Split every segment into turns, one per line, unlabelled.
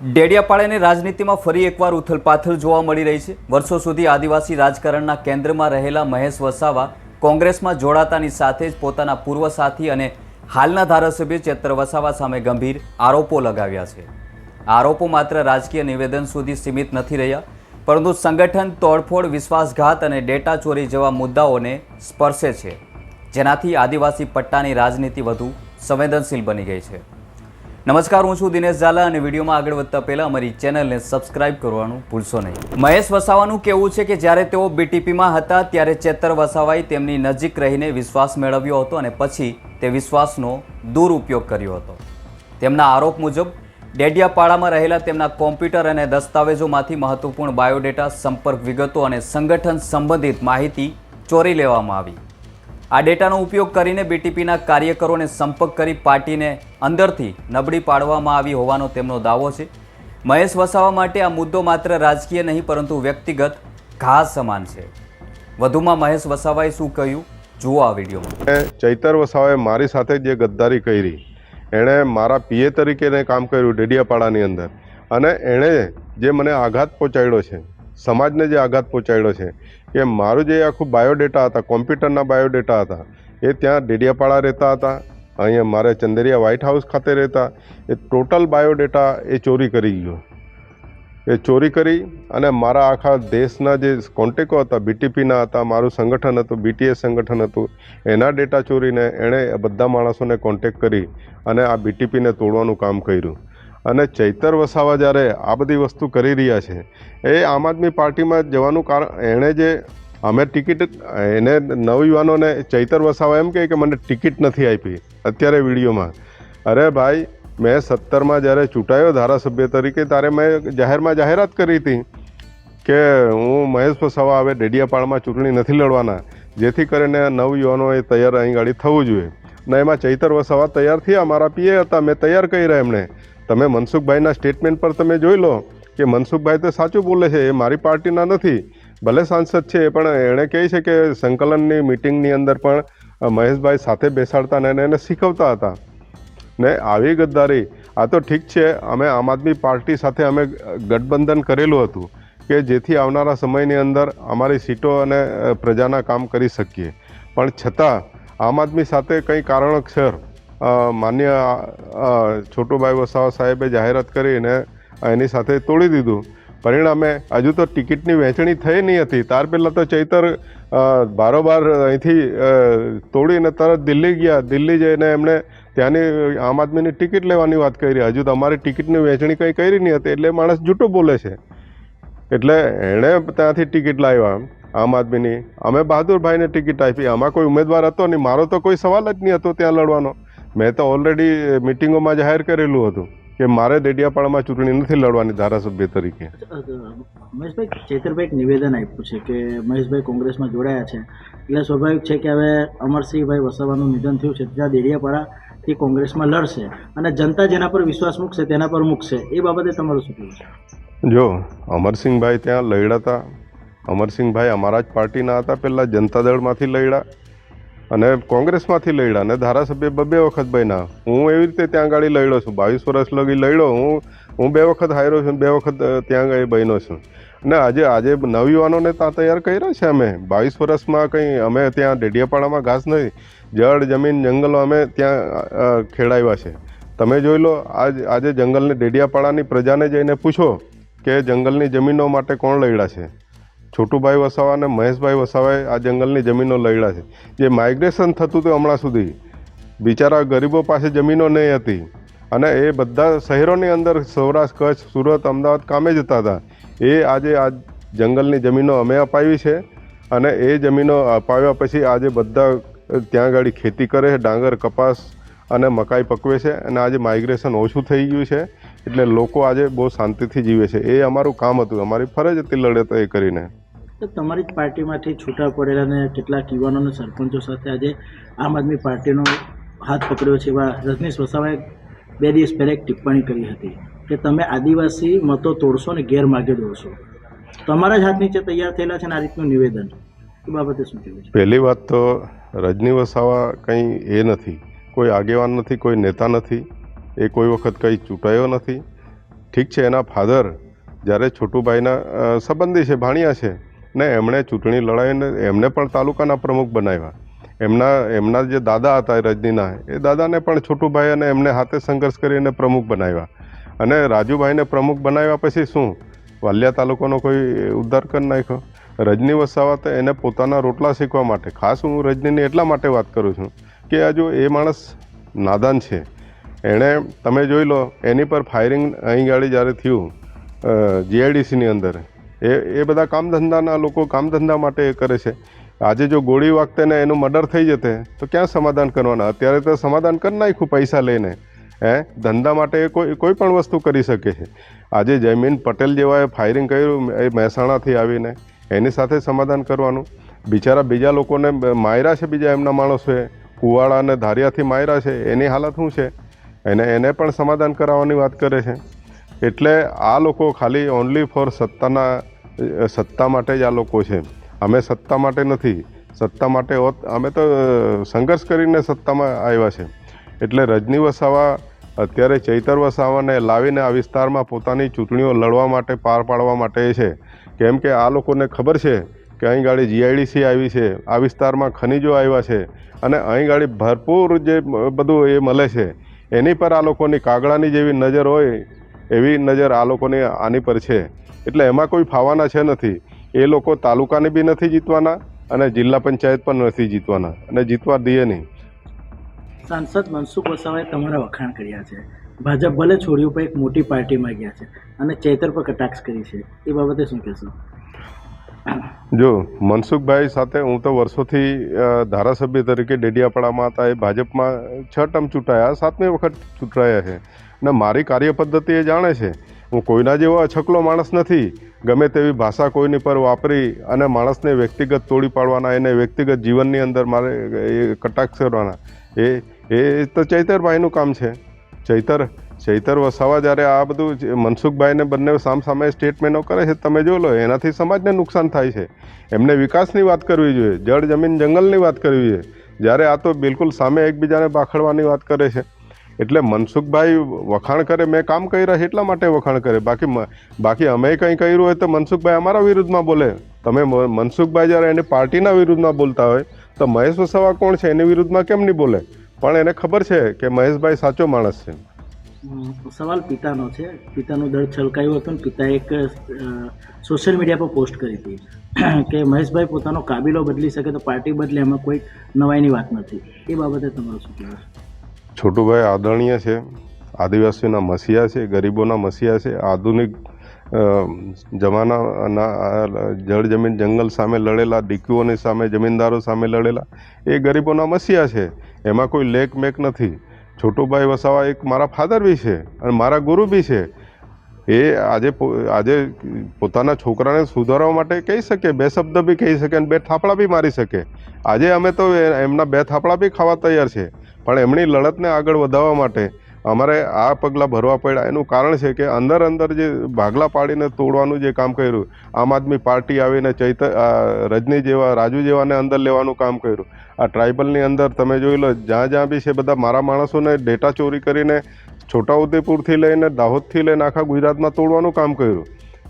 ડેડિયાપાડાની રાજનીતિમાં ફરી એકવાર ઉથલપાથલ જોવા મળી રહી છે। વર્ષો સુધી આદિવાસી રાજકારણના કેન્દ્રમાં રહેલા મહેશ વસાવા કોંગ્રેસમાં જોડાતાની સાથે જ પોતાના પૂર્વ સાથી અને હાલના ધારાસભ્ય ચેતર વસાવા સામે ગંભીર આરોપો લગાવ્યા છે। આરોપો માત્ર રાજકીય નિવેદન સુધી સીમિત નથી રહ્યા, પરંતુ સંગઠન તોડફોડ, વિશ્વાસઘાત અને ડેટા ચોરી જેવા મુદ્દાઓને સ્પર્શે છે, જેનાથી આદિવાસી પટ્ટાની રાજનીતિ વધુ સંવેદનશીલ બની ગઈ છે। નમસ્કાર, હું છું દિનેશ ઝાલા અને વિડીયોમાં આગળ વધતા પહેલા અમારી ચેનલને સબસ્ક્રાઇબ કરવાનું ભૂલશો નહીં। મહેશ વસાવાનું કહેવું છે કે જ્યારે તેઓ બીટીપીમાં હતા ત્યારે ચેતર વસાવાએ તેમની નજીક રહીને વિશ્વાસ મેળવ્યો હતો અને પછી તે વિશ્વાસનો દુરુપયોગ કર્યો હતો। તેમના આરોપ મુજબ ડેડિયાપાડામાં રહેલા તેમના કોમ્પ્યુટર અને દસ્તાવેજોમાંથી મહત્વપૂર્ણ બાયોડેટા, સંપર્ક વિગતો અને સંગઠન સંબંધિત માહિતી ચોરી લેવામાં આવી। આ ડેટાનો ઉપયોગ કરીને બીટીપીના કાર્યકરોને સંપર્ક કરી પાર્ટીને અંદરથી નબળી પાડવામાં આવી હોવાનો તેમનો દાવો છે। મહેશ વસાવા માટે આ મુદ્દો માત્ર રાજકીય નહીં પરંતુ વ્યક્તિગત ઘા સમાન છે। વધુમાં મહેશ વસાવાએ શું કહ્યું, જુઓ આ વિડીયોમાં।
ચૈતર વસાવાએ મારી સાથે જે ગદ્દારી કરી, એણે મારા પીએ તરીકે કામ કર્યું ડેડિયાપાડાની અંદર, અને એણે જે મને આઘાત પહોંચાડ્યો છે, સમાજને જે આઘાત પહોંચાડ્યો છે કે મારું જે આખું બાયોડેટા હતા, કોમ્પ્યુટરના બાયોડેટા હતા, એ ત્યાં ડેડિયાપાડા રહેતા હતા, અહીંયા મારે ચંદેરિયા વ્હાઇટ હાઉસ ખાતે રહેતા, એ ટોટલ બાયોડેટા એ ચોરી કરી ગયો। એ ચોરી કરી અને મારા આખા દેશના જે કોન્ટેક્ટો હતા, બીટીપીના હતા, મારું સંગઠન હતું, બીટીએસ સંગઠન હતું, એના ડેટા ચોરીને એણે બધા માણસોને કોન્ટેક્ટ કરી અને આ બીટીપીને તોડવાનું કામ કર્યું। અને ચૈતર વસાવા જ્યારે આ બધી વસ્તુ કરી રહ્યા છે, એ આમ આદમી પાર્ટીમાં જવાનું કારણ, એણે જે અમે ટિકિટ, એને નવયુવાનોને ચૈતર વસાવા એમ કહે કે મને ટિકિટ નથી આપી અત્યારે વિડીયોમાં। અરે ભાઈ, મેં 17માં જ્યારે ચૂંટાયો ધારાસભ્ય તરીકે, ત્યારે મેં જાહેરાત કરી હતી કે હું મહેશ વસાવા હવે ડેડિયાપાડામાં ચૂંટણી નથી લડવાના, જેથી કરીને નવયુવાનોએ તૈયાર અહીં ગાડી થવું જોઈએ। ને એમાં ચૈતર વસાવા તૈયાર થયા, મારા પીએ હતા, મેં તૈયાર કર્યા એમણે। તમે મનસુખભાઈના સ્ટેટમેન્ટ પર તમે જોઈ લો કે મનસુખભાઈ તો સાચું બોલે છે, એ મારી પાર્ટીના નથી, ભલે સાંસદ છે, પણ એણે કહે છે કે સંકલનની મિટિંગની અંદર પણ મહેશભાઈ સાથે બેસાડતા ને એને શીખવતા હતા ને આવી ગદ્દારી। આ તો ઠીક છે, અમે આમ આદમી પાર્ટી સાથે અમે ગઠબંધન કરેલું હતું કે જેથી આવનારા સમયની અંદર અમારી સીટો અને પ્રજાના કામ કરી શકીએ, પણ છતાં આમ આદમી સાથે કંઈ કારણોસર માન્ય છોટુભાઈ વસાવા સાહેબે જાહેરાત કરીને એની સાથે તોડી દીધું। પરિણામે હજુ તો ટિકિટની વહેંચણી થઈ નહીં હતી, ત્યાર પહેલાં તો ચૈતર બારોબાર અહીંથી તોડીને તરત દિલ્હી ગયા। દિલ્હી જઈને એમણે ત્યાંની આમ આદમીની ટિકિટ લેવાની વાત કરી, હજુ તો અમારી ટિકિટની વહેંચણી કંઈ કરી નહીં હતી, એટલે માણસ જૂઠું બોલે છે। એટલે એણે ત્યાંથી ટિકિટ લાવ્યા આમ આદમીની, અમે બહાદુરભાઈને ટિકિટ આપી, આમાં કોઈ ઉમેદવાર હતો નહીં, મારો તો કોઈ સવાલ જ નહીં હતો ત્યાં લડવાનો। મેં તો ઓલરેડી મિટિંગોમાં જાહેર કરેલું હતું કે મારે ડેડિયાપાડામાં ચૂંટણી નથી લડવાની ધારાસભ્ય તરીકે।
મહેશભાઈ, ચૈતરભાઈ એક નિવેદન આપ્યું છે કે મહેશભાઈ કોંગ્રેસમાં જોડાયા છે, એટલે સ્વાભાવિક છે કે હવે અમરસિંહભાઈ વસાવાનું નિધન થયું છે, ત્યાં ડેડિયાપાડાથી કોંગ્રેસમાં લડશે અને જનતા જેના પર વિશ્વાસ મૂકશે તેના પર મૂકશે, એ બાબતે તમારું શું કહેવું છે?
જો અમરસિંહભાઈ ત્યાં લડ્યા હતા, અમરસિંહભાઈ અમારા જ પાર્ટીના હતા, પહેલાં જનતા દળમાંથી લડ્યા અને કોંગ્રેસમાંથી લડ્યા અને ધારાસભ્ય 2 વખત બન્યા। હું એવી રીતે ત્યાં ગાડી લડ્યો છું, 22 વર્ષ લગી લડ્યો હું 2 વખત હાર્યો છું, 2 વખત ત્યાં ગાડી બન્યો છું। અને આજે નવયુવાનોને ત્યાં તૈયાર કર્યા છે અમે। 22 વર્ષમાં કંઈ અમે ત્યાં ડેડિયાપાડામાં ઘાસ નહીં, જળ, જમીન, જંગલો અમે ત્યાં ખેડાવ્યા છે। તમે જોઈ લો, આજે જંગલને, ડેડિયાપાડાની પ્રજાને જઈને પૂછો કે જંગલની જમીનો માટે કોણ લડ્યા છે? છોટુભાઈ વસાવા અને મહેશભાઈ વસાવાએ આ જંગલની જમીનો લડ્યા છે। જે માઇગ્રેશન થતું હતું હમણાં સુધી, બિચારા ગરીબો પાસે જમીનો નહીં હતી અને એ બધા શહેરોની અંદર સૌરાષ્ટ્ર, કચ્છ, સુરત, અમદાવાદ કામે જતા હતા, એ આજે આ જંગલની જમીનો અમે અપાવી છે અને એ જમીનો અપાવ્યા પછી આજે બધા ત્યાં ગાડી ખેતી કરે છે, ડાંગર, કપાસ અને મકાઈ પકવે છે અને આજે માઇગ્રેશન ઓછું થઈ ગયું છે, એટલે લોકો આજે બહુ શાંતિથી જીવે છે। એ અમારું કામ હતું, અમારી ફરજ હતી લડત એ કરીને।
તો તમારી જ પાર્ટીમાંથી છૂટા પડેલા અને કેટલાક યુવાનોને સરપંચો સાથે આજે આમ આદમી પાર્ટીનો હાથ પકડ્યો છે, એવા રજનીશ વસાવાએ 2 દિવસ પહેલાં એક ટિપ્પણી કરી હતી કે તમે આદિવાસી મતો તોડશો ને ગેરમાર્ગે દોડશો, તમારા જ હાથ નીચે તૈયાર થયેલા છે ને આ રીતનું નિવેદન, એ બાબતે શું કહેવું છે?
પહેલી વાત તો રજની વસાવા કંઈ એ નથી, કોઈ આગેવાન નથી, કોઈ નેતા નથી, એ કોઈ વખત કંઈ ચૂંટાયો નથી। ઠીક છે, એના ફાધર જ્યારે છોટુભાઈના સંબંધી છે, ભાણિયા છે, ને એમણે ચૂંટણી લડાવીને એમને પણ તાલુકાના પ્રમુખ બનાવ્યા. એમના જે દાદા હતા રજનીના, એ દાદાને પણ છોટુભાઈ અને એમને હાથે સંઘર્ષ કરીને પ્રમુખ બનાવ્યા. અને રાજુભાઈને પ્રમુખ બનાવ્યા પછી શું વાલિયા તાલુકાનો કોઈ ઉદ્ધાર કરી નાખ્યો? રજની વસાવા તો એને પોતાના રોટલા શીખવા માટે, ખાસ હું રજનીની એટલા માટે વાત કરું છું કે આ જો એ માણસ નાદાન છે. એણે તમે જોઈ લો, એની પર ફાયરિંગ અહીં ગાડી જ્યારે થયું જીઆઈડીસીની અંદર, એ બધા કામધંધાના લોકો કામધંધા માટે એ કરે છે. આજે જો ગોળી વાગતે ને એનું મર્ડર થઈ જતે તો ક્યાં સમાધાન કરવાના? અત્યારે તો સમાધાન કરી નાખ્યું પૈસા લઈને. ધંધા માટે એ કોઈ પણ વસ્તુ કરી શકે છે. આજે જયમીન પટેલ જેવાએ ફાયરિંગ કર્યું એ મહેસાણાથી આવીને, એની સાથે સમાધાન કરવાનું. બિચારા બીજા લોકોને માર્યા છે, બીજા એમના માણસોએ કુવાડા અને ધારિયાથી માર્યા છે, એની હાલત શું છે? એને પણ સમાધાન કરાવવાની વાત કરે છે. એટલે આ લોકો ખાલી ઓનલી ફોર સત્તા માટે જ આ લોકો છે. અમે સત્તા માટે નથી. સત્તા માટે અમે તો સંઘર્ષ કરીને સત્તામાં આવ્યા છે. એટલે રજની વસાવા અત્યારે ચૈતર વસાવાને લાવીને આ વિસ્તારમાં પોતાની ચૂંટણીઓ લડવા માટે, પાર પાડવા માટે છે. કેમ કે આ લોકોને ખબર છે કે અહીં ગાડી જીઆઈડીસી આવી છે, આ વિસ્તારમાં ખનીજો આવ્યા છે, અને અહીં ગાડી ભરપૂર જે બધું એ મળે છે, એની પર આ લોકોની કાગડાની જેવી નજર હોય એવી નજર આ લોકોની આની પર છે. એટલે એમાં કોઈ ફાવાના છે નથી. એ લોકો તાલુકાની બી નથી જીતવાના અને જિલ્લા પંચાયત પણ નથી જીતવાના, અને જીતવા દઈએ નહીં.
સાંસદ મનસુખ વસાવાએ તમારા વખાણ કર્યા છે. ભાજપ ભલે છોડ્યું પણ એક મોટી પાર્ટીમાં ગયા છે અને ચૈતર પર કટાક્ષ કરી છે, એ બાબતે શું કહેશો?
જો મનસુખભાઈ સાથે હું તો વર્ષોથી ધારાસભ્ય તરીકે ડેડિયાપાડામાં હતા. એ ભાજપમાં 6 ટર્મ ચૂંટાયા, 7મી વખત ચૂંટાયા છે, અને મારી કાર્યપદ્ધતિ એ જાણે છે. હું કોઈના જેવો અછકલો માણસ નથી. ગમે તેવી ભાષા કોઈની પર વાપરી અને માણસને વ્યક્તિગત તોડી પાડવાના, એને વ્યક્તિગત જીવનની અંદર મારે એ કટાક્ષ કરવાના, એ તો ચૈતરભાઈનું કામ છે. ચૈતર વસાવા જ્યારે આ બધું મનસુખભાઈને બંને સામસામે સ્ટેટમેન્ટો કરે છે, તમે જોઈ લો, એનાથી સમાજને નુકસાન થાય છે. એમને વિકાસની વાત કરવી જોઈએ, જળ જમીન જંગલની વાત કરવી જોઈએ, જ્યારે આ તો બિલકુલ સામે એકબીજાને બાખડવાની વાત કરે છે. એટલે મનસુખભાઈ વખાણ કરે, મેં કામ કર્યા છે એટલા માટે વખાણ કરે. બાકી અમે કંઈ કર્યું હોય તો મનસુખભાઈ અમારા વિરુદ્ધમાં બોલે. તમે મનસુખભાઈ જ્યારે એની પાર્ટીના વિરુદ્ધમાં બોલતા હોય તો મહેશ વસાવા કોણ છે એની વિરુદ્ધમાં કેમ નહીં બોલે? પણ એને ખબર છે કે મહેશભાઈ સાચો માણસ છે.
સવાલ પિતાનો છે. પિતાનું દર્દ છલકાયું હતું ને પિતાએ એક સોશિયલ મીડિયા પર પોસ્ટ કરી હતી કે મહેશભાઈ પોતાનો કાબિલો બદલી શકે તો પાર્ટી બદલે એમાં કોઈ નવાઈની વાત નથી. એ બાબતે તમારું શું કહેવું?
છોટુભાઈ આદરણીય છે, આદિવાસીઓના મસીહા છે, ગરીબોના મસીહા છે. આધુનિક જમાનાના જળ જમીન જંગલ સામે લડેલા, ડીક્યુઓની સામે, જમીનદારો સામે લડેલા એ ગરીબોના મસીહા છે. એમાં કોઈ લેક મેક નથી. છોટુભાઈ વસાવા એક મારા ફાધર બી છે અને મારા ગુરુ બી છે. એ આજે પોતાના છોકરાને સુધારવા માટે કહી શકે, 2 શબ્દ બી કહી શકે અને 2 થાપડા બી મારી શકે. આજે અમે તો એમના 2 થાપડા બી ખાવા તૈયાર છે. પણ એમની લડતને આગળ વધારવા માટે અમારે આ પગલાં ભરવા પડ્યા. એનું કારણ છે કે અંદર જે ભાગલા પાડીને તોડવાનું જે કામ કર્યું, આમ આદમી પાર્ટી આવીને રજની જેવા, રાજુ જેવાને અંદર લેવાનું કામ કર્યું. આ ટ્રાઇબલની અંદર તમે જોઈ લો, જ્યાં બી છે બધા મારા માણસોને ડેટા ચોરી કરીને છોટાઉદેપુરથી લઈને દાહોદથી લઈને આખા ગુજરાતમાં તોડવાનું કામ કર્યું.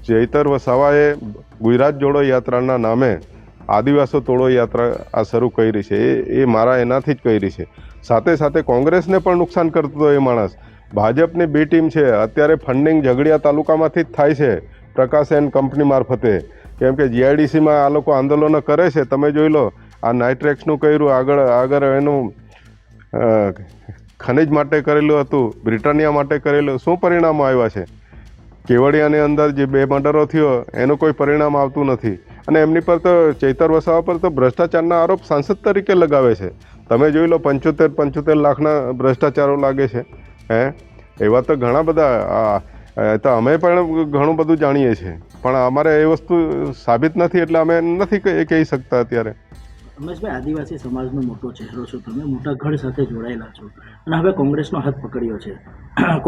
ચૈતર વસાવાએ ગુજરાત જોડો યાત્રાના નામે આદિવાસો તોડો યાત્રા આ શરૂ કરી છે. એ મારા એનાથી જ કરી છે. સાથે સાથે કોંગ્રેસને પણ નુકસાન કરતો હતો એ માણસ. ભાજપની 2 ટીમ છે અત્યારે, ફંડિંગ ઝઘડિયા તાલુકામાંથી જ થાય છે, પ્રકાશ એન્ડ કંપની મારફતે. કેમ કે જીઆઈડીસીમાં આ લોકો આંદોલનો કરે છે. તમે જોઈ લો, આ નાઇટ્રેક્સનું કર્યું, આગળ એનું ખનિજ માટે કરેલું હતું, બ્રિટાનિયા માટે કરેલું. શું પરિણામો આવ્યા છે? કેવડિયાની અંદર જે 2 મર્ડરો થયો એનું કોઈ પરિણામ આવતું નથી. અને એમની પર તો ચૈતર વસાવા પર તો ભ્રષ્ટાચારના આરોપ સાંસદ તરીકે લગાવે છે. તમે જોઈ લો, 75 લાખના ભ્રષ્ટાચારો લાગે છે. એવા તો ઘણા બધા, તો અમે પણ ઘણું બધું જાણીએ છીએ, પણ અમારે એ વસ્તુ સાબિત નથી, એટલે અમે નથી કહી શકતા અત્યારે.
રમેશભાઈ, આદિવાસી સમાજનો મોટો ચહેરો છો તમે, મોટા ગઢ સાથે જોડાયેલા છો અને હવે કોંગ્રેસનો હાથ પકડ્યો છે.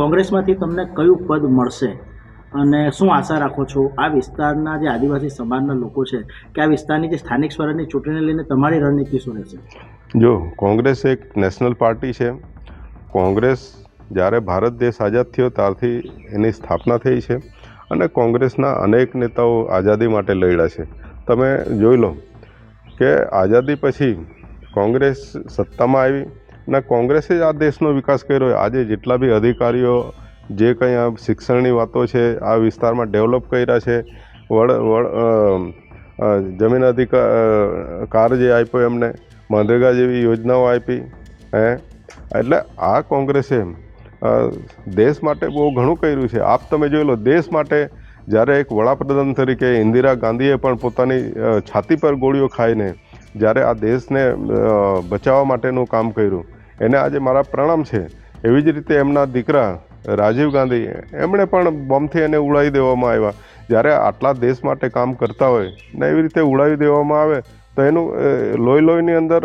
કોંગ્રેસમાંથી તમને કયું પદ મળશે અને શું આશા રાખો છો? આ વિસ્તારના જે આદિવાસી સમાજના લોકો છે કે આ વિસ્તારની જે સ્થાનિક સ્વરાજની ચૂંટણીને લઈને તમારી રણનીતિ શું રહેશે?
જો કોંગ્રેસ એક નેશનલ પાર્ટી છે. કોંગ્રેસ જ્યારે ભારત દેશ આઝાદ થયો ત્યારથી એની સ્થાપના થઈ છે અને કોંગ્રેસના અનેક નેતાઓ આઝાદી માટે લડ્યા છે. તમે જોઈ લો કે આઝાદી પછી કોંગ્રેસ સત્તામાં આવી અને કોંગ્રેસે જ આ દેશનો વિકાસ કર્યો. આજે જેટલા બી અધિકારીઓ જે કંઈ આ શિક્ષણની વાતો છે આ વિસ્તારમાં ડેવલપ કર્યા છે, જમીન અધિકાર જે આપ્યો એમને, મનરેગા જેવી યોજનાઓ આપી એટલે આ કોંગ્રેસે દેશ માટે બહુ ઘણું કર્યું છે. આપ તમે જોઈ લો, દેશ માટે જ્યારે એક વડાપ્રધાન તરીકે ઇન્દિરા ગાંધીએ પણ પોતાની છાતી પર ગોળીઓ ખાઈને જ્યારે આ દેશને બચાવવા માટેનું કામ કર્યું, એને આજે મારા પ્રણામ છે. એવી જ રીતે એમના દીકરા રાજીવ ગાંધી, એમણે પણ બોમ્બથી એને ઉડાવી દેવામાં આવ્યા. જ્યારે આટલા દેશ માટે કામ કરતા હોય ને એવી રીતે ઉડાવી દેવામાં આવે તો એનું લોહીની અંદર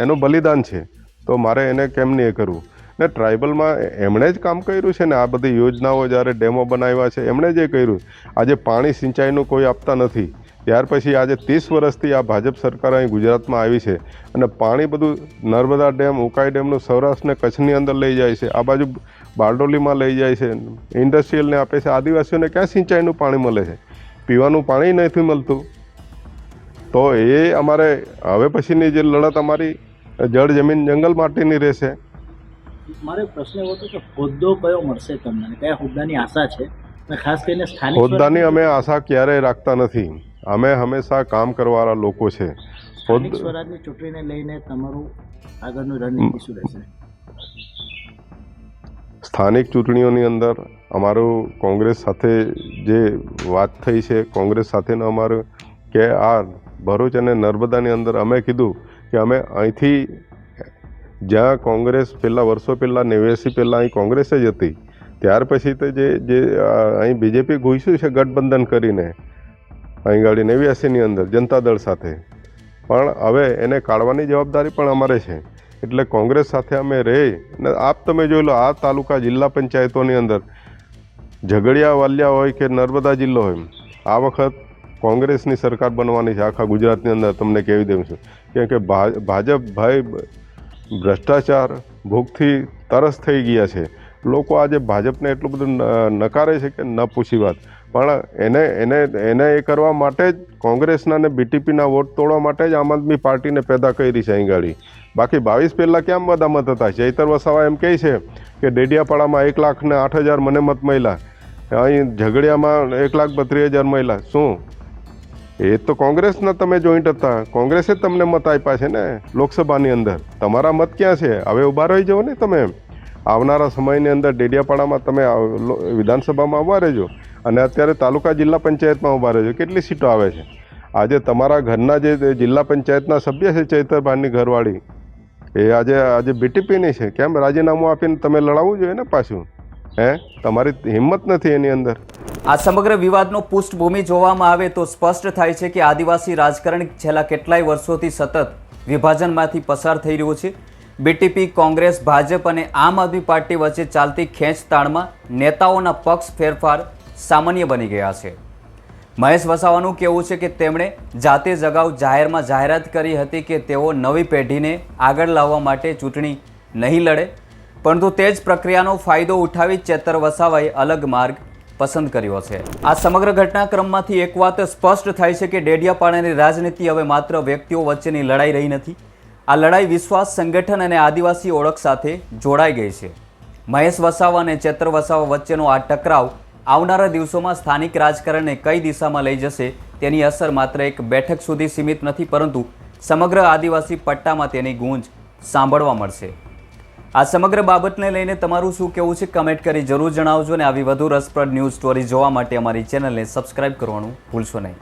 એનું બલિદાન છે, તો મારે એને કેમ નહીં કરવું? ને ટ્રાઇબલમાં એમણે જ કામ કર્યું છે ને, આ બધી યોજનાઓ જ્યારે ડેમો બનાવ્યા છે એમણે જે કર્યું. આજે પાણી સિંચાઈનું કોઈ આપતા નથી, ત્યાર પછી આજે 30 વર્ષથી આ ભાજપ સરકાર અહીં ગુજરાતમાં આવી છે અને પાણી બધું નર્મદા ડેમ, ઉકાઈ ડેમનું સૌરાષ્ટ્રને કચ્છની અંદર લઈ જાય છે, આ બાજુ બારડોલીમાં લઈ જાય છે, ઇન્ડસ્ટ્રીયલને આપે છે. આદિવાસીઓને ક્યાં સિંચાઈનું પાણી મળે છે? પીવાનું પાણી નથી મળતું. તો એ અમારે હવે પછીની જે લડત અમારી જળ જમીન જંગલ માટેની રહેશે.
મારો પ્રશ્ન એવો હતો કે હોદ્દો કયો મળશે તમને, કયા હોદ્દાની આશા છે? અને ખાસ કરીને સ્થાનિક
હોદ્દાની અમે આશા ક્યારેય રાખતા નથી. અમે હંમેશા કામ કરવાવાળા લોકો છે.
સ્થાનિક સ્વરાજની ચૂંટણીને લઈને તમારું આગળનું રણનીતિ શું રહેશે?
સ્થાનિક ચૂંટણીઓની અંદર અમારું કોંગ્રેસ સાથે જે વાત થઈ છે, કોંગ્રેસ સાથેનું અમારું કે આ ભરૂચ અને નર્મદાની અંદર અમે કીધું કે અમે અહીંથી જ્યાં કોંગ્રેસ વર્ષો પહેલાં 89 પહેલાં અહીં કોંગ્રેસ જ હતી, ત્યાર પછી તો જે અહીં બીજેપી ઘૂસ્યું છે ગઠબંધન કરીને અહીં ગાડી 89ની અંદર જનતા દળ સાથે, પણ હવે એને કાઢવાની જવાબદારી પણ અમારે છે. એટલે કોંગ્રેસ સાથે અમે રહી ને આપ તમે જોઈ લો, આ તાલુકા જિલ્લા પંચાયતોની અંદર ઝઘડિયા વાલિયા હોય કે નર્મદા જિલ્લો હોય, આ વખત કોંગ્રેસની સરકાર બનવાની છે આખા ગુજરાતની અંદર. તમને કહેવી દઉં છું કેમ કે ભાજપ ભાઈ ભ્રષ્ટાચાર ભૂખથી તરસ થઈ ગયા છે. લોકો આજે ભાજપને એટલું બધું નકારે છે કે ન પૂછી વાત. પણ એને એ કરવા માટે જ કોંગ્રેસના ને બીટીપીના વોટ તોડવા માટે જ આમ આદમી પાર્ટીને પેદા કરી છે અહીં ગાડી. બાકી 22 પહેલાં ક્યાં મદામત હતા? ચૈતર વસાવા એમ કહે છે કે ડેડિયાપાડામાં 1,08,000 મને મત મળ્યા, અહીં ઝઘડિયામાં 1,32,000 મળ્યા. શું એ તો કોંગ્રેસના તમે જોઈન્ટ હતા, કોંગ્રેસે જ તમને મત આપ્યા છે ને લોકસભાની અંદર. તમારા મત ક્યાં છે? હવે ઊભા રહી જાઓ ને તમે. આવનારા સમયની અંદર ડેડિયાપાડામાં તમે વિધાનસભામાં ઊભા રહેજો અને અત્યારે તાલુકા જિલ્લા પંચાયતમાં ઊભા રહેજો. કેટલી સીટો આવે છે? આજે તમારા ઘરના જે જિલ્લા પંચાયતના સભ્ય છે ચૈતરભાઈની ઘરવાળી, એ આજે બીટીપીની છે. કેમ રાજીનામું આપીને તમે લડાવવું જોઈએ ને પાછું? તમારી હિંમત નથી એની અંદર.
આ સમગ્ર વિવાદનો પૃષ્ઠભૂમિ જોવામાં આવે તો સ્પષ્ટ થાય છે કે આદિવાસી રાજકારણ છેલ્લા કેટલાય વર્ષોથી સતત વિભાજનમાંથી પસાર થઈ રહ્યું છે. બીટીપી, કોંગ્રેસ, ભાજપ અને આમ આદમી પાર્ટી વચ્ચે ચાલતી ખેંચતાણમાં નેતાઓના પક્ષ ફેરફાર સામાન્ય બની ગયા છે. મહેશ વસાવાનું કહેવું છે કે તેમણે જાતે જ અગાઉ જાહેરમાં જાહેરાત કરી હતી કે તેઓ નવી પેઢીને આગળ લાવવા માટે ચૂંટણી નહીં લડે, પરંતુ તે જ પ્રક્રિયાનો ફાયદો ઉઠાવી ચેતર વસાવાએ અલગ માર્ગ પસંદ કર્યો છે. આ સમગ્ર ઘટનાક્રમમાંથી એક વાત સ્પષ્ટ થાય છે કે ડેડિયાપાડાની રાજનીતિ હવે માત્ર વ્યક્તિઓ વચ્ચેની લડાઈ રહી નથી. આ લડાઈ વિશ્વાસ, સંગઠન અને આદિવાસી ઓળખ સાથે જોડાઈ ગઈ છે. મહેશ વસાવા અને ચેતર વસાવા વચ્ચેનો આ ટકરાવ આવનારા દિવસોમાં સ્થાનિક રાજકારણને કઈ દિશામાં લઈ જશે તેની અસર માત્ર એક બેઠક સુધી સીમિત નથી, પરંતુ સમગ્ર આદિવાસી પટ્ટામાં તેની ગૂંજ સાંભળવા મળશે. આ સમગ્ર બાબતને લઈને તમારું શું કહેવું છે કમેન્ટ કરી જરૂર જણાવજો અને આવી વધુ રસપ્રદ ન્યૂઝ સ્ટોરી જોવા માટે અમારી ચેનલને સબસ્ક્રાઇબ કરવાનું ભૂલશો નહીં.